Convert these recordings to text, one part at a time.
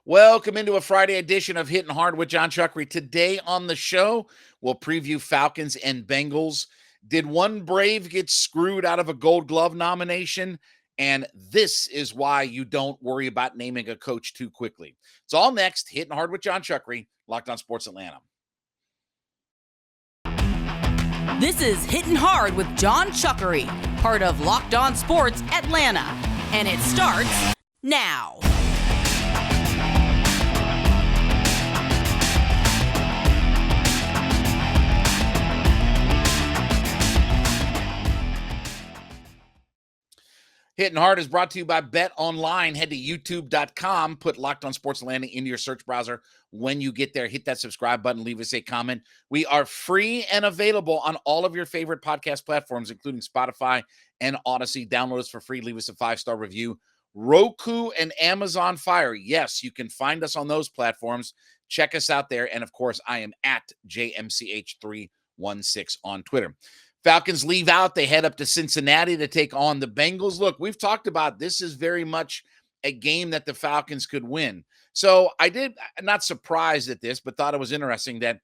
Welcome into a Friday edition of Hittin Hard with Jon Chuckery. Today on the show, we'll preview Falcons and Bengals. Did one Brave get screwed out of a Gold Glove nomination? And this is why you don't worry about naming a coach too quickly. It's all next. Hittin Hard with Jon Chuckery, Locked On Sports Atlanta. This is Hittin Hard with Jon Chuckery, part of Locked On Sports Atlanta. And it starts now. Hittin Hard is brought to you by BetOnline. Head to youtube.com, put Locked On Sports Atlanta into your search browser. When you get there, hit that subscribe button, leave us a comment. We are free and available on all of your favorite podcast platforms, including Spotify and Odyssey. Download us for free. Leave us a 5-star review. Roku and Amazon Fire. Yes, you can find us on those platforms. Check us out there. And, of course, I am at JMCH316 on Twitter. Falcons leave out. They head up to Cincinnati to take on the Bengals. Look, we've talked about this is very much a game that the Falcons could win. So I'm not surprised at this, but thought it was interesting that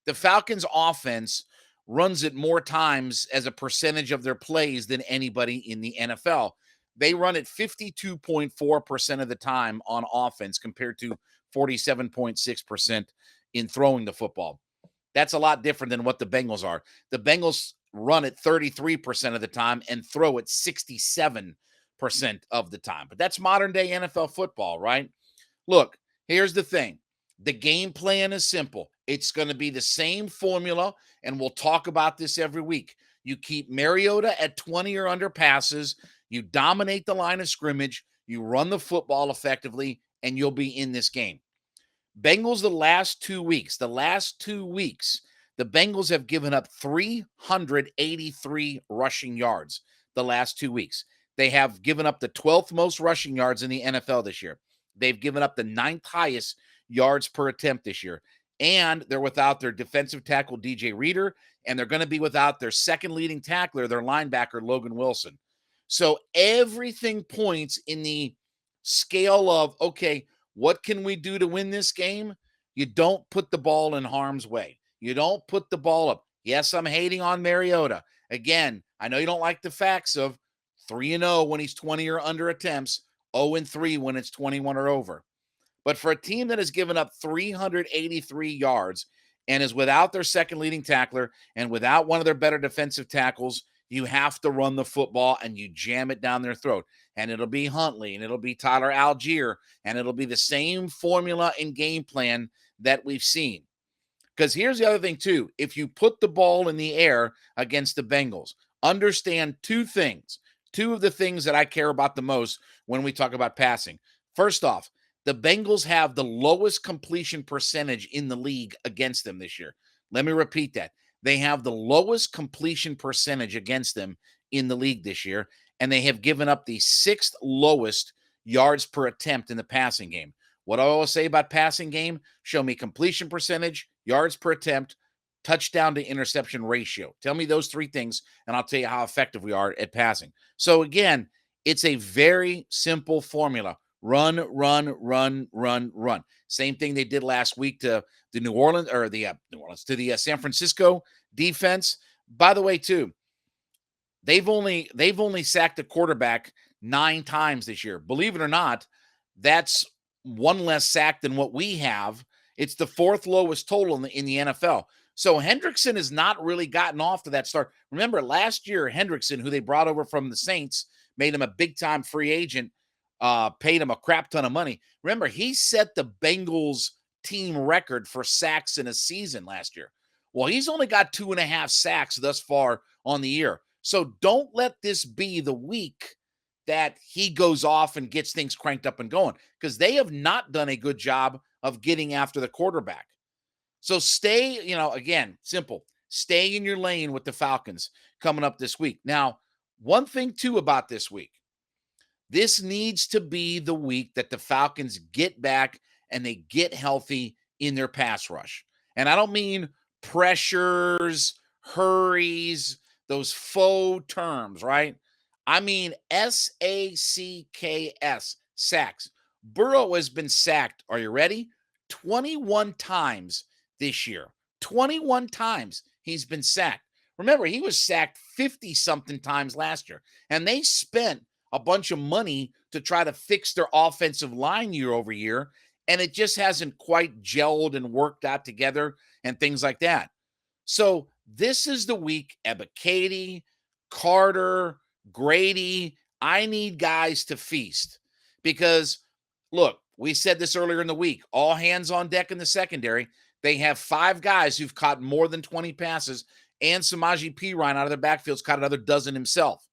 the Falcons offense runs it more times as a percentage of their plays than anybody in the NFL. They run it 52.4% of the time on offense compared to 47.6% in throwing the football. That's a lot different than what the Bengals are. The Bengals run it 33% of the time and throw it 67% of the time. But that's modern day NFL football, right? Look, here's the thing. The game plan is simple. It's going to be the same formula, and we'll talk about this every week. You keep Mariota at 20 or under passes, you dominate the line of scrimmage, you run the football effectively, and you'll be in this game. Bengals the last 2 weeks, the Bengals have given up 383 rushing yards the last 2 weeks. They have given up the 12th most rushing yards in the NFL this year. They've given up the 9th highest yards per attempt this year. And they're without their defensive tackle, DJ Reader, and they're going to be without their second leading tackler, their linebacker, Logan Wilson. So everything points in the scale of, okay, what can we do to win this game? You don't put the ball in harm's way. You don't put the ball up. Yes, I'm hating on Mariota. Again, I know you don't like the facts of 3-0 when he's 20 or under attempts, 0-3 when it's 21 or over. But for a team that has given up 383 yards and is without their second leading tackler and without one of their better defensive tackles, you have to run the football and you jam it down their throat. And it'll be Huntley and it'll be Tyler Algier and it'll be the same formula and game plan that we've seen. Because here's the other thing, too. If you put the ball in the air against the Bengals, understand two things. Two of the things that I care about the most when we talk about passing. First off, the Bengals have the lowest completion percentage in the league against them this year. Let me repeat that. They have the lowest completion percentage against them in the league this year, and they have given up the 6th lowest yards per attempt in the passing game. What I always say about passing game, show me completion percentage, yards per attempt, touchdown to interception ratio. Tell me those three things, and I'll tell you how effective we are at passing. So again, it's a very simple formula. Run, run, run, run, run. Same thing they did last week to the San Francisco defense. By the way, too, they've only sacked a quarterback 9 times this year. Believe it or not, that's one less sack than what we have. It's the 4th lowest total in the NFL. So Hendrickson has not really gotten off to that start. Remember, last year, Hendrickson, who they brought over from the Saints, made him a big-time free agent, paid him a crap ton of money. Remember, he set the Bengals team record for sacks in a season last year. Well, he's only got 2.5 sacks thus far on the year. So don't let this be the week that he goes off and gets things cranked up and going, because they have not done a good job of getting after the quarterback. So stay, again, simple. Stay in your lane with the Falcons coming up this week. Now, one thing, too, about this week. This needs to be the week that the Falcons get back and they get healthy in their pass rush. And I don't mean pressures, hurries, those faux terms, right? I mean SACKS, sacks. Burrow has been sacked, are you ready? 21 times this year. 21 times he's been sacked. Remember, he was sacked 50 something times last year, and they spent a bunch of money to try to fix their offensive line year over year, and it just hasn't quite gelled and worked out together and things like that. So this is the week, Ebiketie, Carter, Grady. I need guys to feast because, look, we said this earlier in the week, all hands on deck in the secondary. They have 5 guys who've caught more than 20 passes, and Samaje Perine out of their backfield's caught another dozen himself.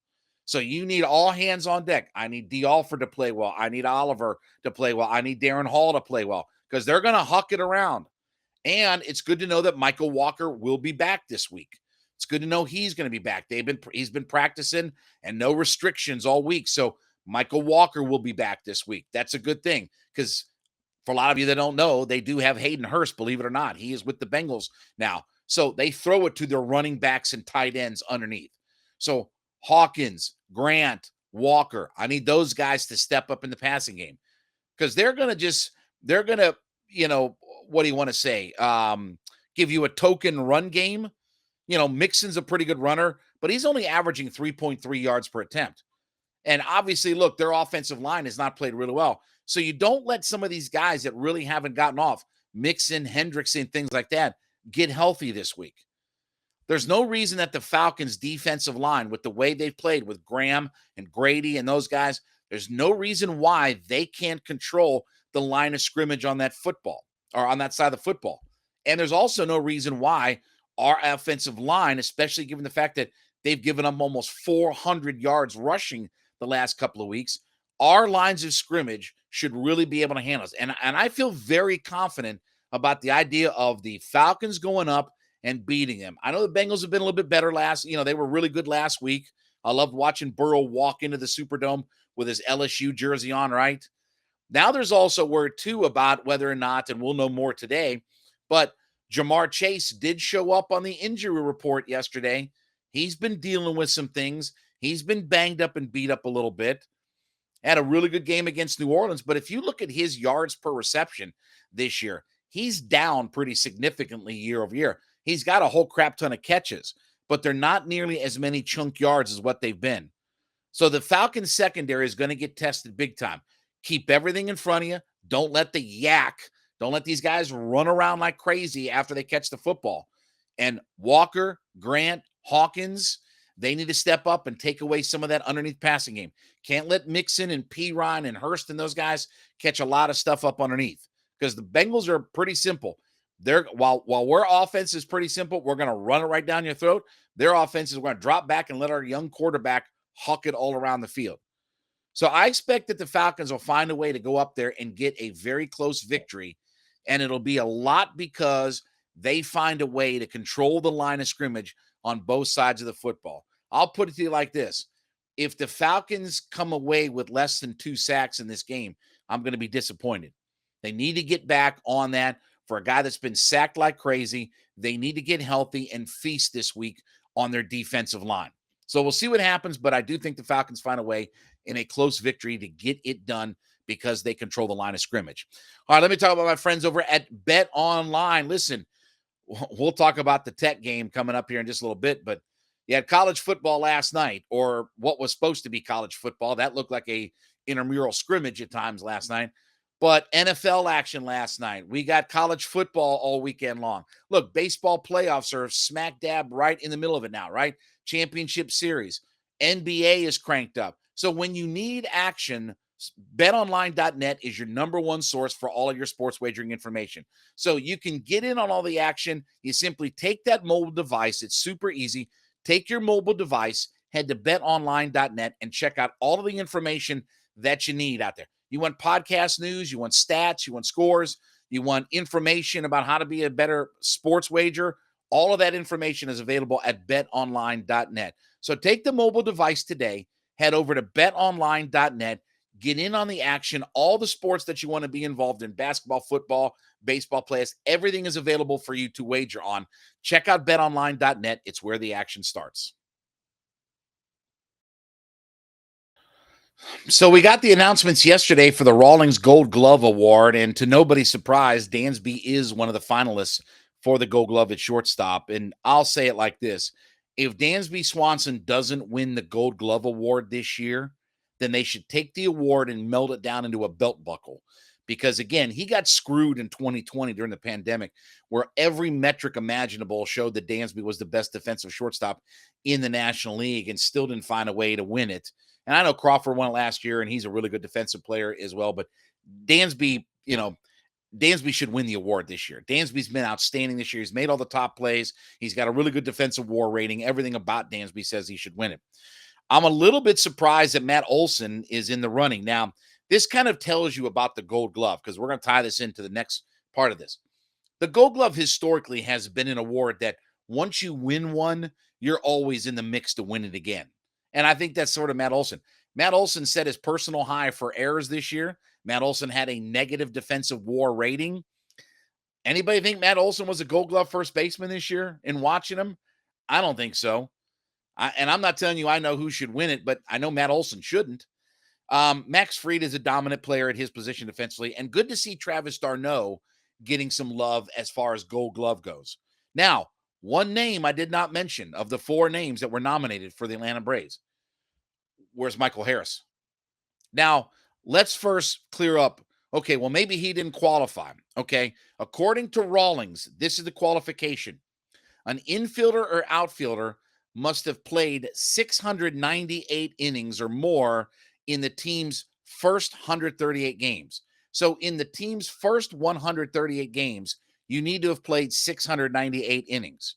So you need all hands on deck. I need D. Alford to play well. I need Oliver to play well. I need Darren Hall to play well because they're going to huck it around. And it's good to know that Michael Walker will be back this week. It's good to know he's going to be back. He's been practicing and no restrictions all week. So Michael Walker will be back this week. That's a good thing because for a lot of you that don't know, they do have Hayden Hurst, believe it or not. He is with the Bengals now. So they throw it to their running backs and tight ends underneath. So Hawkins, Grant, Walker, I need those guys to step up in the passing game because they're going to, what do you want to say? Give you a token run game. Mixon's a pretty good runner, but he's only averaging 3.3 yards per attempt. And obviously, look, their offensive line has not played really well. So you don't let some of these guys that really haven't gotten off, Mixon, Hendrickson, things like that, get healthy this week. There's no reason that the Falcons' defensive line, with the way they've played with Graham and Grady and those guys, there's no reason why they can't control the line of scrimmage on that football or on that side of the football. And there's also no reason why our offensive line, especially given the fact that they've given up almost 400 yards rushing the last couple of weeks, our lines of scrimmage should really be able to handle us. And I feel very confident about the idea of the Falcons going up and beating them. I know the Bengals have been a little bit better they were really good last week. I loved watching Burrow walk into the Superdome with his LSU jersey on, right? Now there's also word, too, about whether or not, and we'll know more today, but Jamar Chase did show up on the injury report yesterday. He's been dealing with some things. He's been banged up and beat up a little bit. Had a really good game against New Orleans, but if you look at his yards per reception this year, he's down pretty significantly year over year. He's got a whole crap ton of catches, but they're not nearly as many chunk yards as what they've been. So the Falcons secondary is going to get tested big time. Keep everything in front of you. Don't let these guys run around like crazy after they catch the football. And Walker, Grant, Hawkins, they need to step up and take away some of that underneath passing game. Can't let Mixon and Perine and Hurst and those guys catch a lot of stuff up underneath because the Bengals are pretty simple. While our offense is pretty simple, we're going to run it right down your throat. Their offense is going to drop back and let our young quarterback huck it all around the field. So I expect that the Falcons will find a way to go up there and get a very close victory, and it'll be a lot because they find a way to control the line of scrimmage on both sides of the football. I'll put it to you like this. If the Falcons come away with less than 2 sacks in this game, I'm going to be disappointed. They need to get back on that. For a guy that's been sacked like crazy, they need to get healthy and feast this week on their defensive line. So we'll see what happens, but I do think the Falcons find a way in a close victory to get it done because they control the line of scrimmage. All right, let me talk about my friends over at BetOnline. Listen, we'll talk about the Tech game coming up here in just a little bit, but you had college football last night, or what was supposed to be college football. That looked like a intramural scrimmage at times last night. But NFL action last night. We got college football all weekend long. Look, baseball playoffs are smack dab right in the middle of it now, right? Championship series. NBA is cranked up. So when you need action, betonline.net is your number one source for all of your sports wagering information. So you can get in on all the action. You simply take that mobile device. It's super easy. Take your mobile device, head to betonline.net, and check out all of the information that you need out there. You want podcast news, you want stats, you want scores, you want information about how to be a better sports wager. All of that information is available at betonline.net. So take the mobile device today, head over to betonline.net, get in on the action, all the sports that you want to be involved in, basketball, football, baseball players, everything is available for you to wager on. Check out betonline.net. It's where the action starts. So we got the announcements yesterday for the Rawlings Gold Glove Award, and to nobody's surprise, Dansby is one of the finalists for the Gold Glove at shortstop. And I'll say it like this: if Dansby Swanson doesn't win the Gold Glove Award this year, then they should take the award and melt it down into a belt buckle. Because again, he got screwed in 2020 during the pandemic, where every metric imaginable showed that Dansby was the best defensive shortstop in the National League and still didn't find a way to win it. And I know Crawford won it last year, and he's a really good defensive player as well. But Dansby, Dansby should win the award this year. Dansby's been outstanding this year. He's made all the top plays. He's got a really good defensive WAR rating. Everything about Dansby says he should win it. I'm a little bit surprised that Matt Olson is in the running. Now, this kind of tells you about the Gold Glove, because we're going to tie this into the next part of this. The Gold Glove historically has been an award that once you win one, you're always in the mix to win it again. And I think that's sort of Matt Olson. Matt Olson set his personal high for errors this year. Matt Olson had a negative defensive WAR rating. Anybody think Matt Olson was a Gold Glove first baseman this year in watching him? I don't think so. And I'm not telling you I know who should win it, but I know Matt Olson shouldn't. Max Fried is a dominant player at his position defensively, and good to see Travis d'Arnaud getting some love as far as Gold Glove goes. Now, one name I did not mention of the four names that were nominated for the Atlanta Braves. Where's Michael Harris? Now, let's first clear up. Okay, well, maybe he didn't qualify. Okay, according to Rawlings, this is the qualification. An infielder or outfielder must have played 698 innings or more in the team's first 138 games. So in the team's first 138 games, you need to have played 698 innings.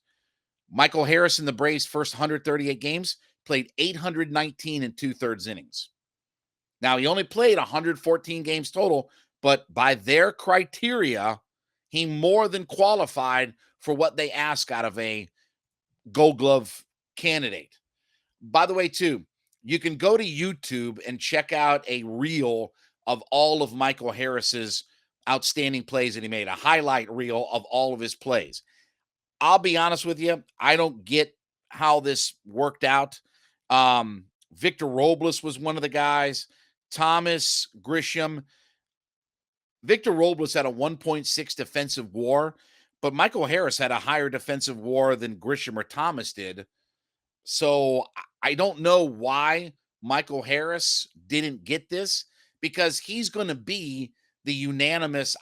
Michael Harris in the Braves' first 138 games played 819 and 2/3 innings. Now, he only played 114 games total, but by their criteria, he more than qualified for what they ask out of a Gold Glove candidate. By the way, too, you can go to YouTube and check out a reel of all of Michael Harris's outstanding plays that he made, a highlight reel of all of his plays. I'll be honest with you, I don't get how this worked out. Victor Robles was one of the guys. Thomas, Grisham. Victor Robles had a 1.6 defensive WAR, but Michael Harris had a higher defensive WAR than Grisham or Thomas did. So I don't know why Michael Harris didn't get this, because he's going to be the unanimous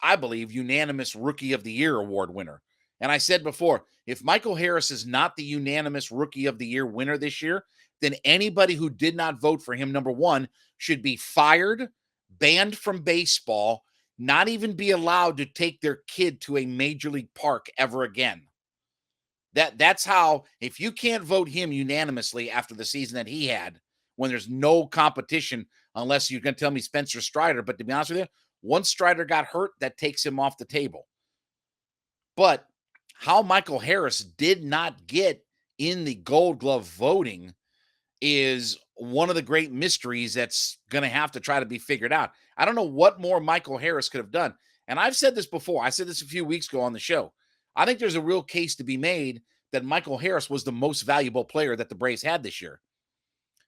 Rookie of the Year award winner. And I said before, if Michael Harris is not the unanimous Rookie of the Year winner this year, then anybody who did not vote for him, number one, should be fired, banned from baseball, not even be allowed to take their kid to a major league park ever again. That's how, if you can't vote him unanimously after the season that he had, when there's no competition, unless you're going to tell me Spencer Strider, but to be honest with you, once Strider got hurt, that takes him off the table. But how Michael Harris did not get in the Gold Glove voting is one of the great mysteries that's going to have to try to be figured out. I don't know what more Michael Harris could have done. And I've said this before. I said this a few weeks ago on the show. I think there's a real case to be made that Michael Harris was the most valuable player that the Braves had this year.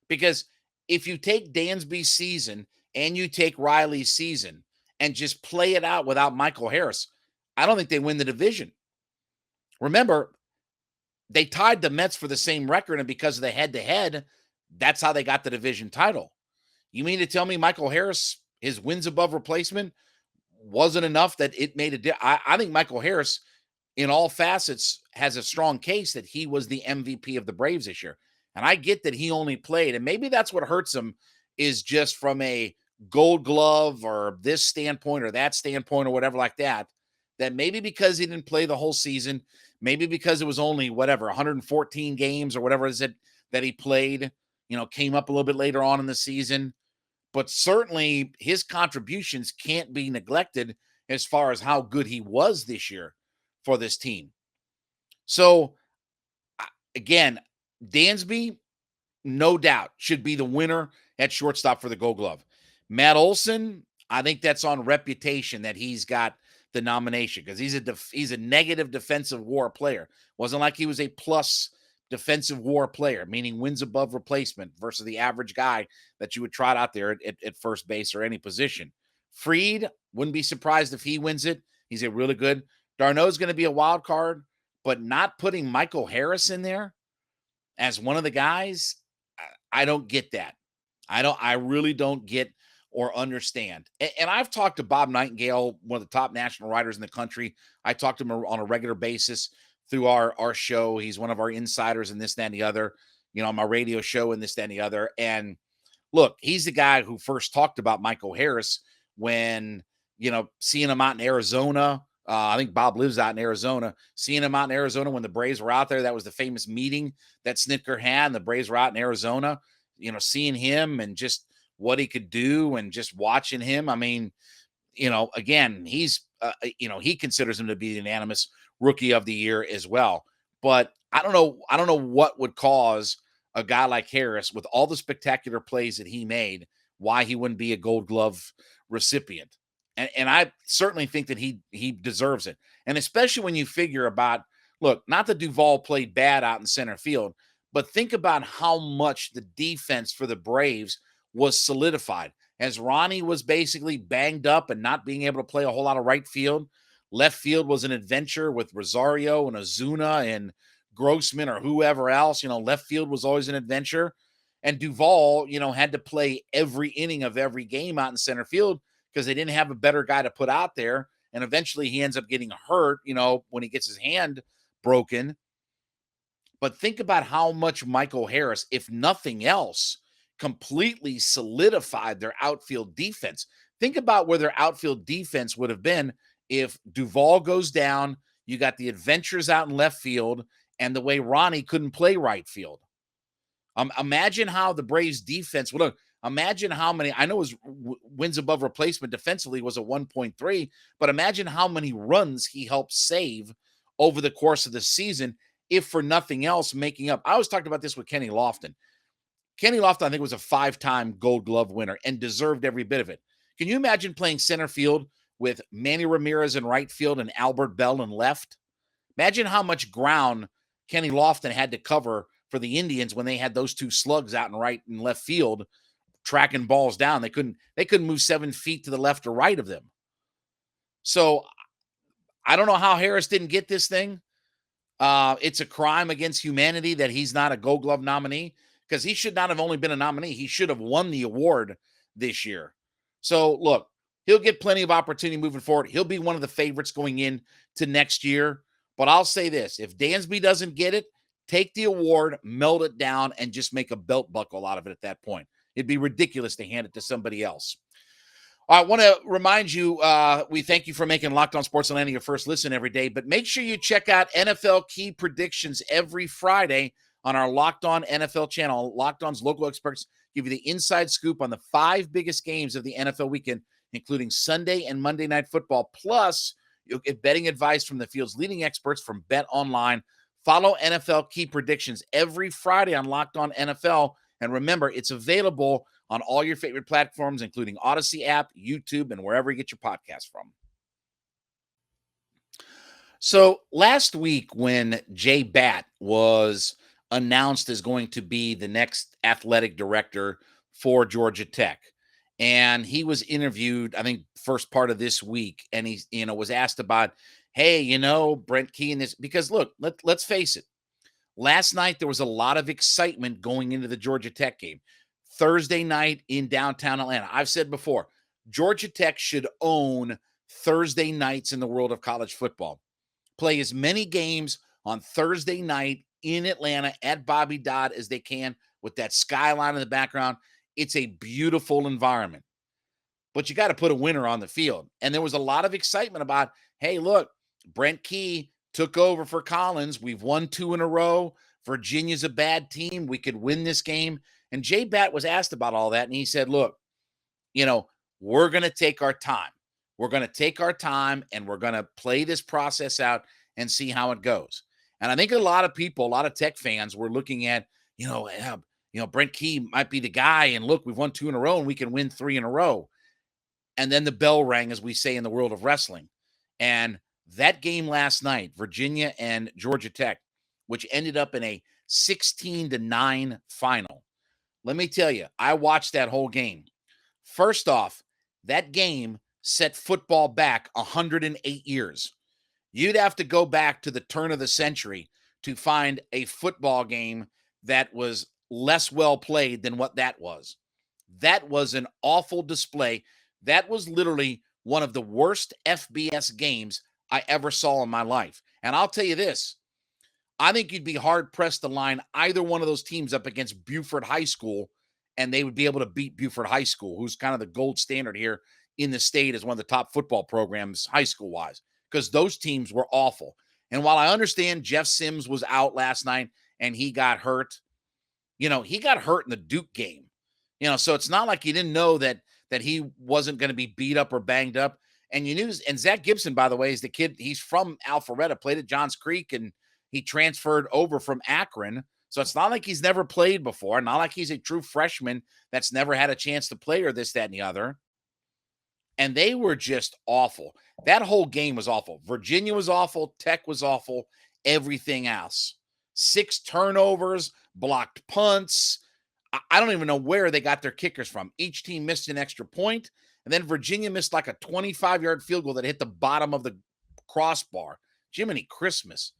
Because if you take Dansby's season and you take Riley's season and just play it out without Michael Harris, I don't think they win the division. Remember, they tied the Mets for the same record, and because of the head-to-head, that's how they got the division title. You mean to tell me Michael Harris, his wins above replacement, wasn't enough that it made a difference? I think Michael Harris, in all facets, has a strong case that he was the MVP of the Braves this year. And I get that he only played, and maybe that's what hurts him, is just from a Gold Glove or this standpoint or that standpoint or whatever like that, that maybe because he didn't play the whole season, maybe because it was only 114 games or whatever it is that he played, came up a little bit later on in the season. But certainly his contributions can't be neglected as far as how good he was this year for this team. So, again, Dansby, no doubt, should be the winner at shortstop for the Gold Glove. Matt Olson, I think that's on reputation that he's got the nomination, because he's a negative defensive WAR player. Wasn't like he was a plus defensive war player, meaning wins above replacement versus the average guy that you would trot out there at first base or any position. Fried, wouldn't be surprised if he wins it. He's a really good. Darno's going to be a wild card, but not putting Michael Harris in there as one of the guys, I don't get that. I really don't get or understand. And I've talked to Bob Nightingale, one of the top national writers in the country. I talk to him on a regular basis through our show. He's one of our insiders in this, that, and the other, on my radio show and this, that, and the other. And look, he's the guy who first talked about Michael Harris when, seeing him out in Arizona. I think Bob lives out in Arizona. Seeing him out in Arizona when the Braves were out there, that was the famous meeting that Snitker had, and the Braves were out in Arizona. Seeing him and just what he could do and just watching him. I mean, again, he's, he considers him to be the unanimous rookie of the year as well. But I don't know what would cause a guy like Harris, with all the spectacular plays that he made, why he wouldn't be a Gold Glove recipient. And I certainly think that he deserves it. And especially when you figure about, look, not that Duvall played bad out in center field, but think about how much the defense for the Braves was solidified. As Ronnie was basically banged up and not being able to play a whole lot of right field, left field was an adventure with Rosario and Ozuna and Grossman or whoever else. Left field was always an adventure. And Duvall, had to play every inning of every game out in center field because they didn't have a better guy to put out there. And eventually he ends up getting hurt, when he gets his hand broken. But think about how much Michael Harris, if nothing else, completely solidified their outfield defense. Think about where their outfield defense would have been if Duvall goes down, you got the adventures out in left field, and the way Ronnie couldn't play right field. Imagine how the Braves defense would look. Imagine how many, I know his wins above replacement defensively was a 1.3, but imagine how many runs he helped save over the course of the season, if for nothing else, making up. I always talked about this with Kenny Lofton. Kenny Lofton, I think, was a 5-time Gold Glove winner and deserved every bit of it. Can you imagine playing center field with Manny Ramirez in right field and Albert Bell in left? Imagine how much ground Kenny Lofton had to cover for the Indians when they had those two slugs out in right and left field tracking balls down. They couldn't move 7 feet to the left or right of them. So I don't know how Harris didn't get this thing. It's a crime against humanity that he's not a Gold Glove nominee, because he should not have only been a nominee. He should have won the award this year. So look, he'll get plenty of opportunity moving forward. He'll be one of the favorites going in to next year. But I'll say this, if Dansby doesn't get it, take the award, melt it down, and just make a belt buckle out of it at that point. It'd be ridiculous to hand it to somebody else. I want to remind you, we thank you for making Locked On Sports Atlanta your first listen every day, but make sure you check out NFL Key Predictions every Friday on our Locked On NFL channel. Locked On's local experts give you the inside scoop on the 5 biggest games of the NFL weekend, including Sunday and Monday Night Football. Plus, you'll get betting advice from the field's leading experts from BetOnline. Follow NFL Key Predictions every Friday on Locked On NFL. And remember, it's available on all your favorite platforms, including Odyssey app, YouTube, and wherever you get your podcast from. So last week when Jay Batt was announced as going to be the next athletic director for Georgia Tech, and he was interviewed, I think, first part of this week, and he, was asked about, hey, Brent Key and this, because look, let's face it. Last night, there was a lot of excitement going into the Georgia Tech game. Thursday night in downtown Atlanta. I've said before, Georgia Tech should own Thursday nights in the world of college football. Play as many games on Thursday night in Atlanta at Bobby Dodd as they can with that skyline in the background. It's a beautiful environment. But you got to put a winner on the field. And there was a lot of excitement about, hey, look, Brent Key took over for Collins. We've won 2 in a row. Virginia's a bad team. We could win this game. And Jay Batt was asked about all that, and he said, look, we're going to take our time. We're going to take our time, and we're going to play this process out and see how it goes. And I think a lot of people, a lot of Tech fans were looking at, Brent Key might be the guy, and look, we've won 2 in a row, and we can win 3 in a row. And then the bell rang, as we say in the world of wrestling. And that game last night, Virginia and Georgia Tech, which ended up in a 16-9 final. Let me tell you, I watched that whole game. First off, that game set football back 108 years. You'd have to go back to the turn of the century to find a football game that was less well played than what that was. That was an awful display. That was literally one of the worst FBS games I ever saw in my life. And I'll tell you this, I think you'd be hard-pressed to line either one of those teams up against Buford High School, and they would be able to beat Buford High School, who's kind of the gold standard here in the state as one of the top football programs high school-wise, because those teams were awful. And while I understand Jeff Sims was out last night and he got hurt, he got hurt in the Duke game. So it's not like you didn't know that he wasn't going to be beat up or banged up. And you knew, and Zach Gibson, by the way, is the kid. He's from Alpharetta, played at Johns Creek, and he transferred over from Akron. So it's not like he's never played before, not like he's a true freshman that's never had a chance to play or this, that, and the other. And they were just awful. That whole game was awful. Virginia was awful. Tech was awful. Everything else. 6 turnovers, blocked punts. I don't even know where they got their kickers from. Each team missed an extra point, and then Virginia missed like a 25-yard field goal that hit the bottom of the crossbar. Jiminy Christmas.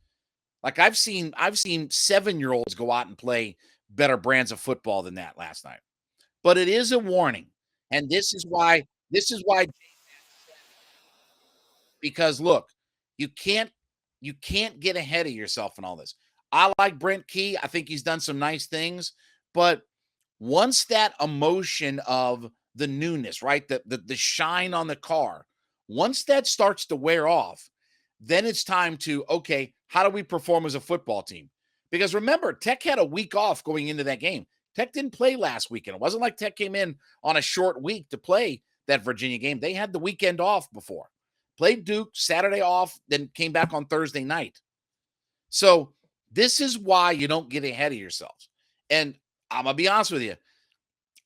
Like I've seen 7-year-olds go out and play better brands of football than that last night. But it is a warning. And this is why because look, you can't get ahead of yourself in all this. I like Brent Key. I think he's done some nice things, but once that emotion of the newness, right? The shine on the car, once that starts to wear off, then it's time to, okay, how do we perform as a football team? Because remember, Tech had a week off going into that game. Tech didn't play last weekend. It wasn't like Tech came in on a short week to play that Virginia game. They had the weekend off before. Played Duke, Saturday off, then came back on Thursday night. So this is why you don't get ahead of yourselves. And I'm going to be honest with you,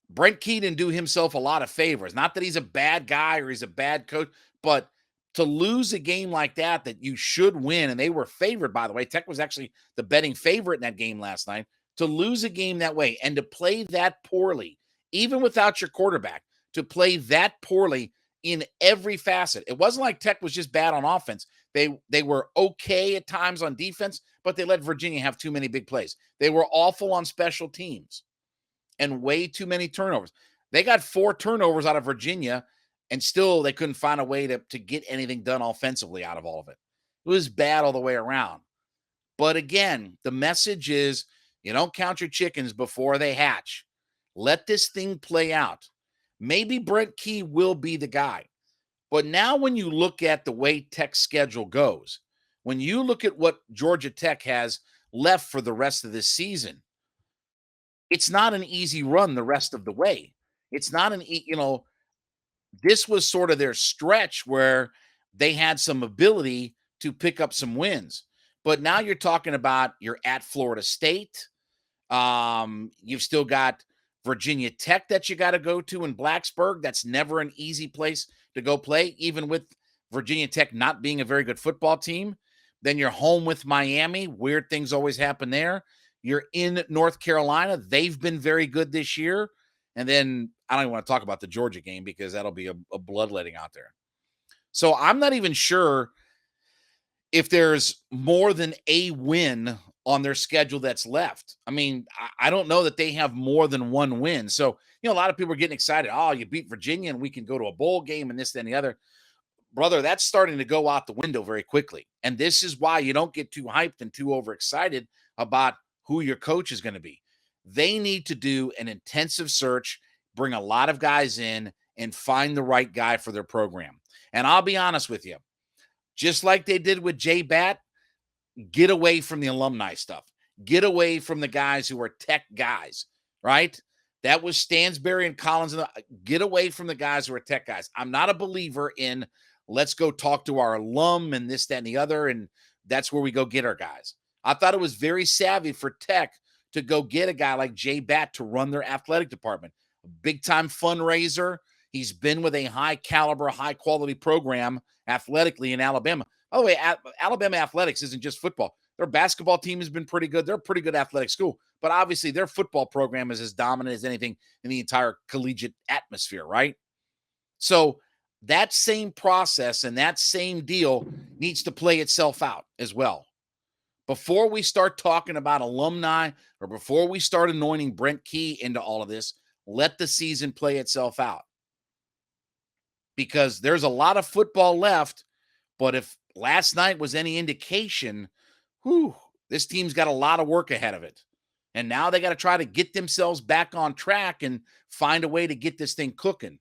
Brent Key didn't do himself a lot of favors. Not that he's a bad guy or he's a bad coach, but to lose a game like that you should win, and they were favored, by the way. Tech was actually the betting favorite in that game last night. To lose a game that way and to play that poorly, even without your quarterback, to play that poorly in every facet. It wasn't like Tech was just bad on offense. They were okay at times on defense, but they let Virginia have too many big plays. They were awful on special teams and way too many turnovers. They got 4 turnovers out of Virginia, and still they couldn't find a way to get anything done offensively out of all of it. It was bad all the way around. But again, the message is you don't count your chickens before they hatch. Let this thing play out. Maybe Brent Key will be the guy. But now when you look at the way Tech's schedule goes, when you look at what Georgia Tech has left for the rest of this season, it's not an easy run the rest of the way. It's not this was sort of their stretch where they had some ability to pick up some wins. But now you're talking about you're at Florida State. You've still got Virginia Tech that you got to go to in Blacksburg. That's never an easy place to go play, even with Virginia Tech not being a very good football team. Then you're home with Miami. Weird things always happen there. You're in North Carolina. They've been very good this year. And then I don't even want to talk about the Georgia game because that'll be a bloodletting out there. So I'm not even sure if there's more than a win on their schedule that's left. I mean, I don't know that they have more than one win. So, a lot of people are getting excited. Oh, you beat Virginia and we can go to a bowl game and this, that, and the other. Brother, that's starting to go out the window very quickly. And this is why you don't get too hyped and too overexcited about who your coach is going to be. They need to do an intensive search, bring a lot of guys in, and find the right guy for their program. And I'll be honest with you, just like they did with Jay Batt, get away from the alumni stuff. Get away from the guys who are Tech guys, right? That was Stansberry and Collins. Get away from the guys who are Tech guys. I'm not a believer in let's go talk to our alum and this, that, and the other, and that's where we go get our guys. I thought it was very savvy for Tech to go get a guy like Jay Batt to run their athletic department. A big-time fundraiser. He's been with a high-caliber, high-quality program athletically in Alabama. By the way, Alabama athletics isn't just football. Their basketball team has been pretty good. They're a pretty good athletic school, but obviously their football program is as dominant as anything in the entire collegiate atmosphere, right? So that same process and that same deal needs to play itself out as well. Before we start talking about alumni or before we start anointing Brent Key into all of this, let the season play itself out. Because there's a lot of football left, but if last night was any indication, this team's got a lot of work ahead of it. And now they got to try to get themselves back on track and find a way to get this thing cooking.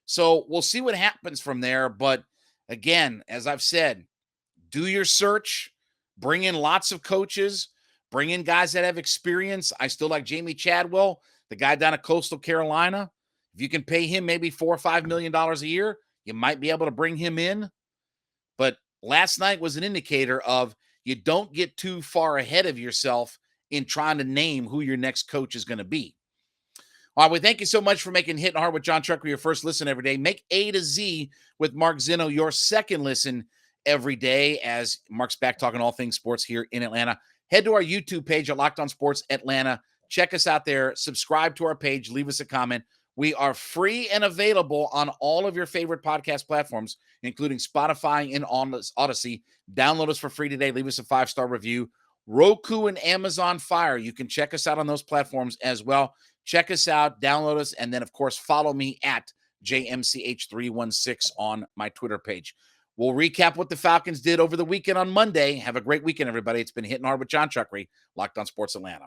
So we'll see what happens from there. But again, as I've said, do your search, bring in lots of coaches, bring in guys that have experience. I still like Jamie Chadwell, the guy down at Coastal Carolina. If you can pay him maybe $4 or $5 million a year, you might be able to bring him in. But last night was an indicator of you don't get too far ahead of yourself in trying to name who your next coach is going to be. All right, well, thank you so much for making Hittin' Hard with Jon Chuckery your first listen every day. Make A to Z with Mark Zinno your second listen every day as Mark's back talking all things sports here in Atlanta. Head to our YouTube page at Locked On Sports Atlanta. Check us out there. Subscribe to our page. Leave us a comment. We are free and available on all of your favorite podcast platforms, including Spotify and Odyssey. Download us for free today. Leave us a 5-star review. Roku and Amazon Fire. You can check us out on those platforms as well. Check us out, download us, and then, of course, follow me at JMCH316 on my Twitter page. We'll recap what the Falcons did over the weekend on Monday. Have a great weekend, everybody. It's been Hittin' Hard with Jon Chuckery, Locked On Sports Atlanta.